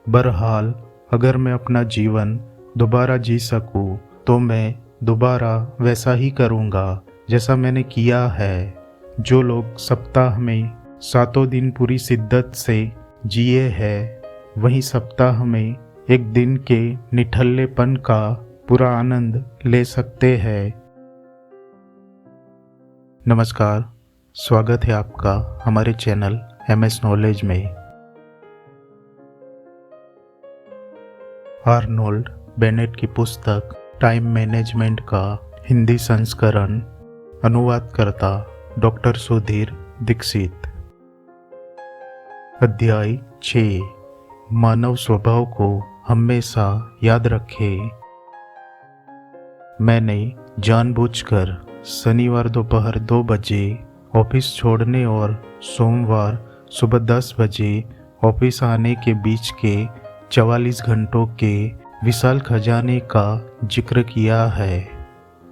बहरहाल अगर मैं अपना जीवन दोबारा जी सकूं तो मैं दोबारा वैसा ही करूंगा जैसा मैंने किया है। जो लोग सप्ताह में 7 दिन पूरी शिद्दत से जिए हैं, वही सप्ताह में एक दिन के निठल्लेपन का पूरा आनंद ले सकते हैं। नमस्कार, स्वागत है आपका हमारे चैनल MS नॉलेज में। आर्नोल्ड बेनेट की पुस्तक टाइम मैनेजमेंट का हिंदी संस्करण, अनुवादकर्ता डॉक्टर सुधीर दीक्षित। अध्याय 6, मानव स्वभाव को हमेशा याद रखें। मैंने जानबूझकर शनिवार दोपहर 2 बजे ऑफिस छोड़ने और सोमवार सुबह 10 बजे ऑफिस आने के बीच के 44 घंटों के विशाल खजाने का जिक्र किया है।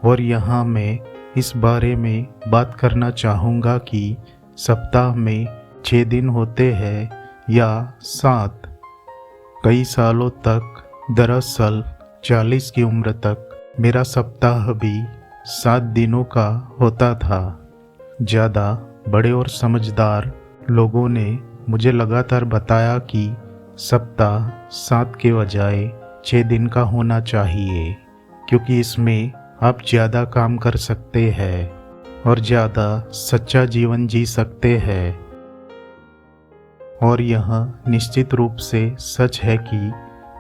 और यहाँ मैं इस बारे में बात करना चाहूँगा कि सप्ताह में 6 दिन होते हैं या 7। कई सालों तक, दरअसल 40 की उम्र तक, मेरा सप्ताह भी 7 दिनों का होता था। ज़्यादा बड़े और समझदार लोगों ने मुझे लगातार बताया कि सप्ताह 7 के बजाय 6 दिन का होना चाहिए, क्योंकि इसमें आप ज़्यादा काम कर सकते हैं और ज़्यादा सच्चा जीवन जी सकते हैं। और यह निश्चित रूप से सच है कि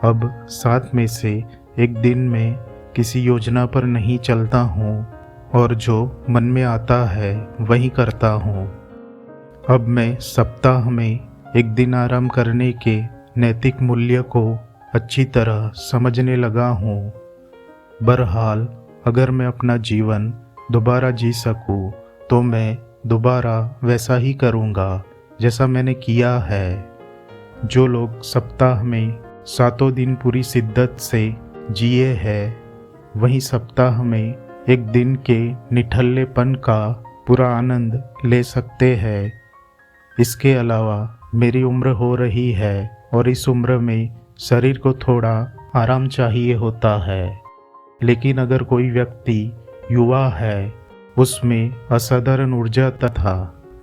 अब 7 में से एक दिन में किसी योजना पर नहीं चलता हूँ और जो मन में आता है वही करता हूँ। अब मैं सप्ताह में एक दिन आराम करने के नैतिक मूल्य को अच्छी तरह समझने लगा हूँ। बहरहाल अगर मैं अपना जीवन दोबारा जी सकूं तो मैं दोबारा वैसा ही करूँगा जैसा मैंने किया है। जो लोग सप्ताह में 7 दिन पूरी शिद्दत से जिए हैं, वही सप्ताह में एक दिन के निठल्लेपन का पूरा आनंद ले सकते हैं। इसके अलावा मेरी उम्र हो रही है और इस उम्र में शरीर को थोड़ा आराम चाहिए होता है। लेकिन अगर कोई व्यक्ति युवा है, उसमें असाधारण ऊर्जा तथा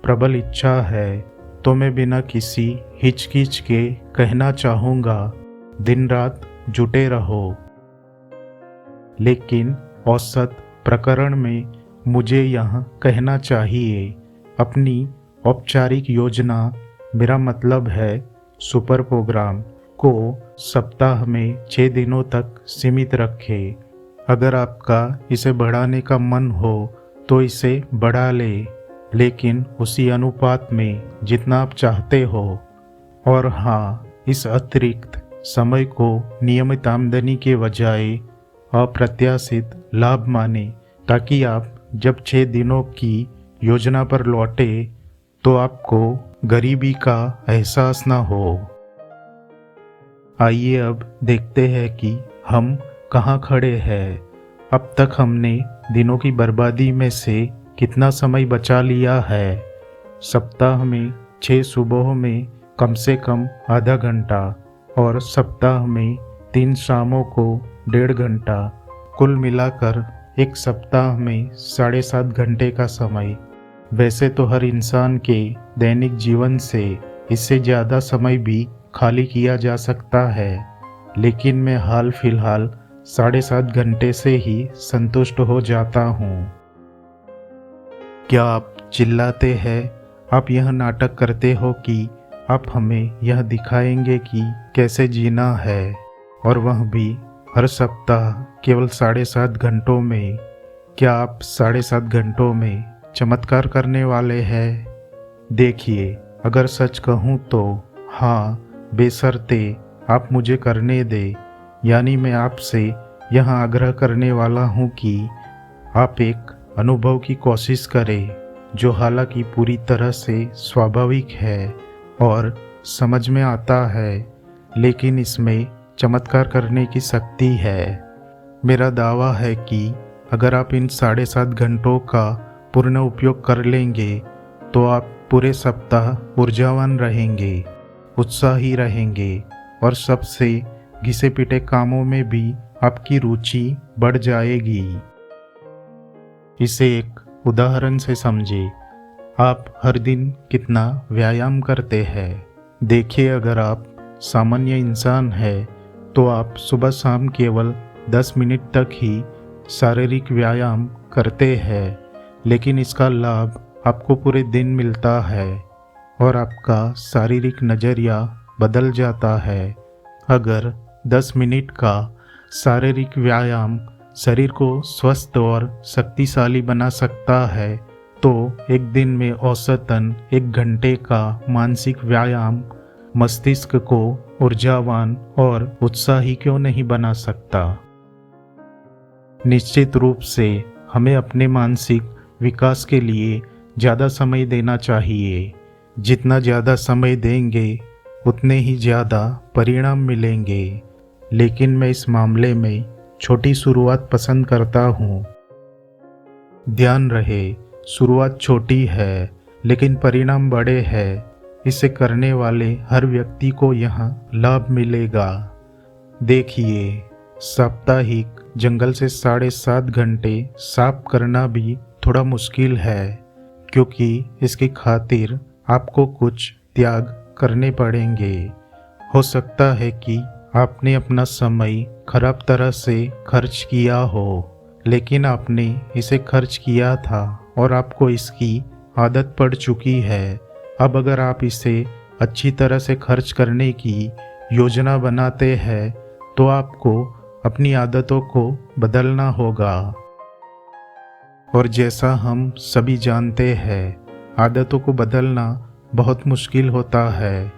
प्रबल इच्छा है, तो मैं बिना किसी हिचकिच के कहना चाहूँगा, दिन रात जुटे रहो। लेकिन औसत प्रकरण में मुझे यह कहना चाहिए, अपनी औपचारिक योजना, मेरा मतलब है सुपर प्रोग्राम, को सप्ताह में 6 दिनों तक सीमित रखें। अगर आपका इसे बढ़ाने का मन हो तो इसे बढ़ा ले, लेकिन उसी अनुपात में जितना आप चाहते हो। और हाँ, इस अतिरिक्त समय को नियमित आमदनी के बजाय अप्रत्याशित लाभ माने, ताकि आप जब 6 दिनों की योजना पर लौटे तो आपको गरीबी का एहसास ना हो। आइए अब देखते हैं कि हम कहाँ खड़े हैं। अब तक हमने दिनों की बर्बादी में से कितना समय बचा लिया है। सप्ताह में 6 सुबह में कम से कम आधा घंटा और सप्ताह में 3 शामों को 1.5 घंटा, कुल मिलाकर एक सप्ताह में 7.5 घंटे का समय। वैसे तो हर इंसान के दैनिक जीवन से इससे ज़्यादा समय भी खाली किया जा सकता है, लेकिन मैं हाल फिलहाल 7.5 घंटे से ही संतुष्ट हो जाता हूँ। क्या आप चिल्लाते हैं? आप यह नाटक करते हो कि आप हमें यह दिखाएंगे कि कैसे जीना है, और वह भी हर सप्ताह केवल 7.5 घंटों में। क्या आप 7.5 घंटों में चमत्कार करने वाले हैं? देखिए, अगर सच कहूँ तो हाँ, बेशर्ते आप मुझे करने दे। यानी मैं आपसे यह आग्रह करने वाला हूँ कि आप एक अनुभव की कोशिश करें, जो हालांकि पूरी तरह से स्वाभाविक है और समझ में आता है, लेकिन इसमें चमत्कार करने की शक्ति है। मेरा दावा है कि अगर आप इन 7.5 घंटों का पूर्ण उपयोग कर लेंगे तो आप पूरे सप्ताह ऊर्जावान रहेंगे, उत्साही रहेंगे और सबसे घिसे पिटे कामों में भी आपकी रुचि बढ़ जाएगी। इसे एक उदाहरण से समझिए। आप हर दिन कितना व्यायाम करते हैं। देखिए, अगर आप सामान्य इंसान हैं तो आप सुबह शाम केवल 10 मिनट तक ही शारीरिक व्यायाम करते हैं, लेकिन इसका लाभ आपको पूरे दिन मिलता है और आपका शारीरिक नज़रिया बदल जाता है। अगर 10 मिनट का शारीरिक व्यायाम शरीर को स्वस्थ और शक्तिशाली बना सकता है, तो एक दिन में औसतन 1 घंटे का मानसिक व्यायाम मस्तिष्क को ऊर्जावान और उत्साही क्यों नहीं बना सकता। निश्चित रूप से हमें अपने मानसिक विकास के लिए ज़्यादा समय देना चाहिए। जितना ज़्यादा समय देंगे उतने ही ज़्यादा परिणाम मिलेंगे, लेकिन मैं इस मामले में छोटी शुरुआत पसंद करता हूँ। ध्यान रहे, शुरुआत छोटी है लेकिन परिणाम बड़े हैं। इसे करने वाले हर व्यक्ति को यहाँ लाभ मिलेगा। देखिए, साप्ताहिक जंगल से 7.5 घंटे साफ करना भी थोड़ा मुश्किल है, क्योंकि इसकी खातिर आपको कुछ त्याग करने पड़ेंगे। हो सकता है कि आपने अपना समय खराब तरह से खर्च किया हो, लेकिन आपने इसे खर्च किया था और आपको इसकी आदत पड़ चुकी है। अब अगर आप इसे अच्छी तरह से खर्च करने की योजना बनाते हैं तो आपको अपनी आदतों को बदलना होगा। और जैसा हम सभी जानते हैं, आदतों को बदलना बहुत मुश्किल होता है।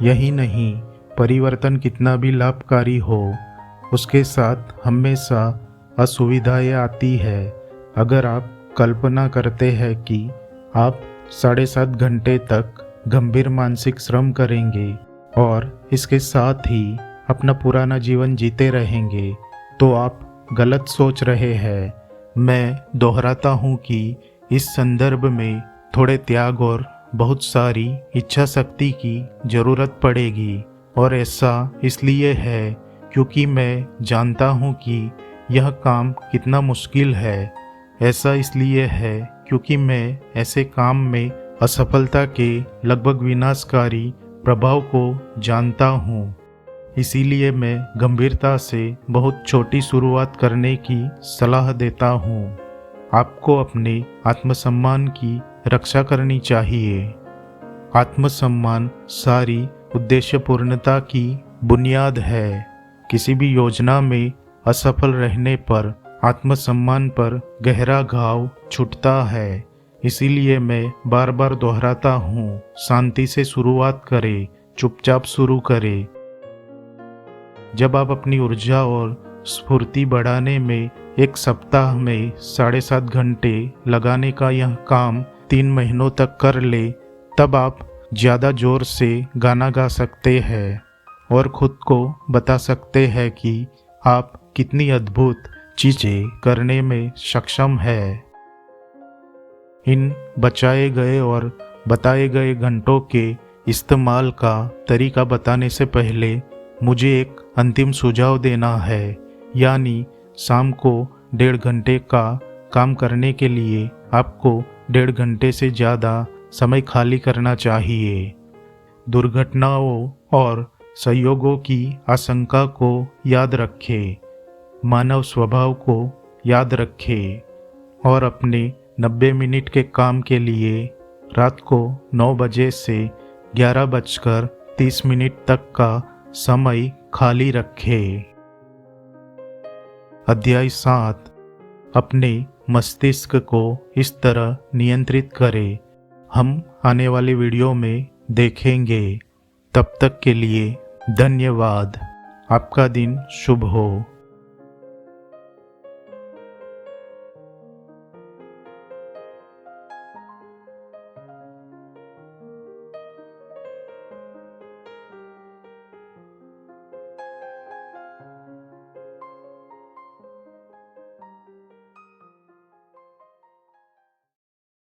यही नहीं, परिवर्तन कितना भी लाभकारी हो, उसके साथ हमेशा असुविधाएं आती है। अगर आप कल्पना करते हैं कि आप 7.5 घंटे तक गंभीर मानसिक श्रम करेंगे और इसके साथ ही अपना पुराना जीवन जीते रहेंगे, तो आप गलत सोच रहे हैं। मैं दोहराता हूँ कि इस संदर्भ में थोड़े त्याग और बहुत सारी इच्छा शक्ति की ज़रूरत पड़ेगी, और ऐसा इसलिए है क्योंकि मैं जानता हूँ कि यह काम कितना मुश्किल है। ऐसा इसलिए है क्योंकि मैं ऐसे काम में असफलता के लगभग विनाशकारी प्रभाव को जानता हूँ। इसीलिए मैं गंभीरता से बहुत छोटी शुरुआत करने की सलाह देता हूँ। आपको अपने आत्मसम्मान की रक्षा करनी चाहिए। आत्मसम्मान सारी उद्देश्यपूर्णता की बुनियाद है। किसी भी योजना में असफल रहने पर आत्मसम्मान पर गहरा घाव छूटता है। इसीलिए मैं बार बार दोहराता हूँ, शांति से शुरुआत करें, चुपचाप शुरू करें। जब आप अपनी ऊर्जा और स्फूर्ति बढ़ाने में एक सप्ताह में 7.5 घंटे लगाने का यह काम 3 महीनों तक कर ले, तब आप ज़्यादा जोर से गाना गा सकते हैं और खुद को बता सकते हैं कि आप कितनी अद्भुत चीज़ें करने में सक्षम हैं। इन बचाए गए और बताए गए घंटों के इस्तेमाल का तरीका बताने से पहले मुझे एक अंतिम सुझाव देना है, यानी शाम को 1.5 घंटे का काम करने के लिए आपको 1.5 घंटे से ज़्यादा समय खाली करना चाहिए। दुर्घटनाओं और संयोगों की आशंका को याद रखें, मानव स्वभाव को याद रखें और अपने 90 मिनट के काम के लिए रात को 9 बजे से 11:30 तक का समय खाली रखें। अध्याय 7, अपने मस्तिष्क को इस तरह नियंत्रित करें। हम आने वाले वीडियो में देखेंगे। तब तक के लिए धन्यवाद। आपका दिन शुभ हो।